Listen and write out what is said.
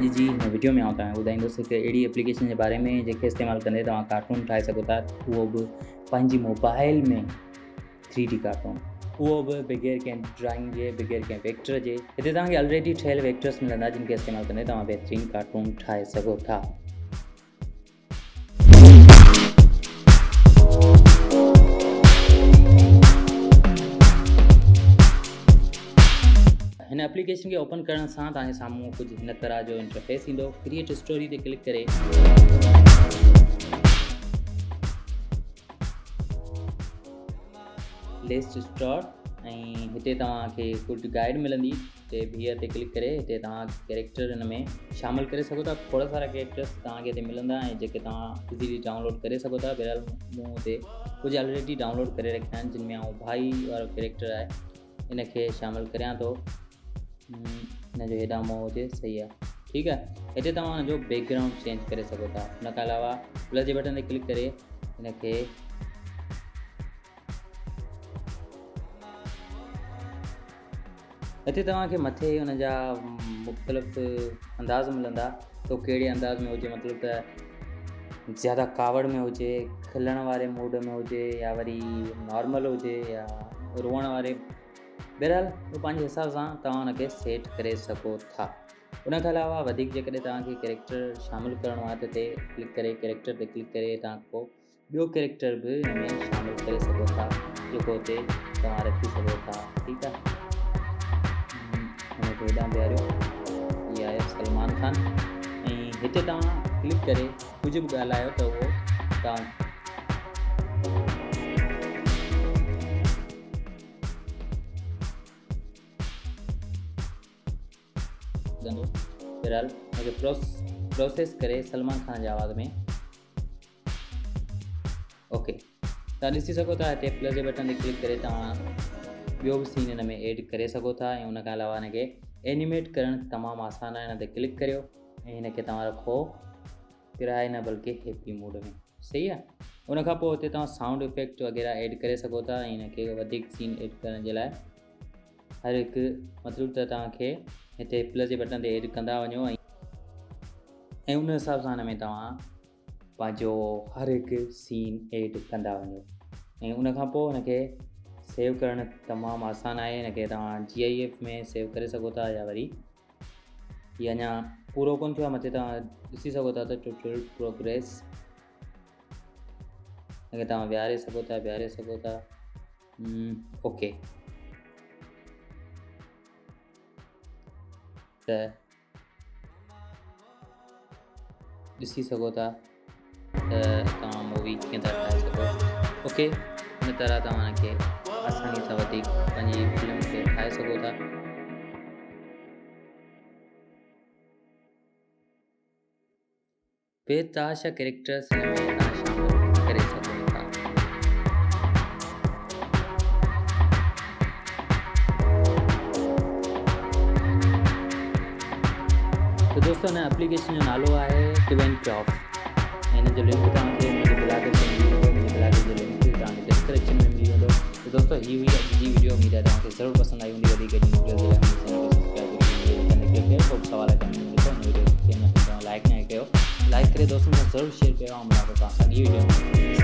अॼु जी हिन वीडियो में आउं तव्हांखे ॿुधाईंदुसि हिकु अहिड़ी एप्लीकेशन जे बारे में जंहिंखे इस्तेमालु कंदे तव्हां कार्टून ठाहे सघो था, उहो बि पंहिंजी मोबाइल में 3D कार्टून, उहो बि बग़ैर कंहिं ड्राइंग जे, बग़ैर कंहिं वेक्टर जे। हिते तव्हांखे ऑलरेडी ठहियल वेक्टर्स मिलंदा जिनखे इस्तेमालु कंदे तव्हां बहितरीनु कार्टून ठाहे सघो था। हिन एप्लीकेशन खे ओपन करण सां तव्हांजे साम्हूं कुझु हिन तरह जो इंटरफेस ईंदो। क्रिएट स्टोरी ते क्लिक करे लिस्ट स्टार्ट ऐं हिते तव्हांखे कुझु गाइड मिलंदी। हीअ ते क्लिक करे हिते तव्हां कैरेक्टर हिन में शामिलु करे सघो था। खोड़ सारा कैरेक्टर्स तव्हांखे हिते मिलंदा ऐं जेके तव्हां इज़ीली डाउनलोड करे सघो था। बहरहाल मूं हिते कुझु ऑलरेडी डाउनलोड करे रखिया आहिनि, जिन में आउं भाई वारो कैरेक्टर आहे इनखे शामिलु करियां थो। हिन जो हेॾां मोह हुजे, सही आहे, ठीकु आहे। हिते तव्हां हिन जो बैकग्राउंड चेंज करे सघो था। हुन खां अलावा प्लस जे बटन ते क्लिक करे हिनखे हिते तव्हांखे मथे हुन जा मुख़्तलिफ़ अंदाज़ मिलंदा, तो कहिड़े अंदाज़ में हुजे, मतिलबु त ज़्यादा कावड़ में हुजे, खिलण वारे मूड में हुजे, या वरी नॉर्मल हुजे, या रोअण वारे। बहरहाल उहो पंहिंजे हिसाब सां तव्हां हुनखे सेट करे सघो था। उन खां अलावा वधीक जेकॾहिं तव्हांखे कैरेक्टर शामिलु करिणो आहे त हिते क्लिक करे कैरेक्टर ते क्लिक करे तव्हां पोइ ॿियो कैरेक्टर बि हिन में शामिलु करे सघो था, जेको हुते तव्हां रखी सघो था, ठीकु आहे। हुनखे हेॾां बीहारियो, इहा आहे सलमान खान, ऐं हिते तव्हां क्लिक करे कुझु बि ॻाल्हायो त उहो तव्हां बहरहाल हुनखे प्रोसेस करे सलमान खान जे आवाज़ में ओके तव्हां ॾिसी सघो था। हिते प्लस जे बटन ते क्लिक करे तव्हां ॿियो बि सीन हिन में ऐड करे सघो था। ऐं हुन खां अलावा हिनखे एनिमेट करणु तमामु आसानु आहे। हिन ते क्लिक करियो ऐं हिनखे तव्हां रखो किराए न बल्कि हैप्पी मूड में, सही आहे। हुन खां पोइ हिते तव्हां साउंड इफेक्ट वग़ैरह ऐड करे सघो था। ऐं हिनखे वधीक सीन ऐड करण जे लाइ हर हिकु मतिलबु त तव्हांखे हिते प्लस जे बटन ते ऐड कंदा वञो ऐं उन हिसाब सां हिन में तव्हां पंहिंजो हर हिकु सीन ऐड कंदा वञो। ऐं उन खां पोइ हिनखे सेव करणु तमामु आसानु आहे। हिनखे तव्हां GIF में सेव करे सघो था, या वरी हीअ अञा पूरो कोन थियो आहे, मथे तव्हां ॾिसी सघो था त टोटल प्रोग्रेस हिनखे तव्हां विहारे सघो था। ओके त ॾिसी सघो था त तव्हां मूवी कीअं था ठाहे सघो। ओके हिन तरह तव्हां हिनखे आसानी सां वधीक पंहिंजी फिल्म खे ठाहे सघो था। बेतहाशा कैरेक्टर्स हिन में तव्हां शामिलु करे सघो था। तो दोस्तों हिन एप्लीकेशन जो नालो आहे TwinCraft। हिन जो लिंक तव्हांखे मुंहिंजे ब्लॉग ते मिली वेंदो। मुंहिंजे ब्लॉग जो लिंक तव्हांखे डिस्क्रिप्शन में मिली वेंदो। तो दोस्तों हीअ हुई अॼु जी वीडियो। उमेद आहे तव्हांखे ज़रूरु पसंदि आई हूंदी। वधीक वीडियो जे लाइ सब्सक्राइब सवाल लाइक न कयो, लाइक करे दोस्तनि सां ज़रूरु शेयर कयो। ऐं तव्हां सां अॻी वीडियो में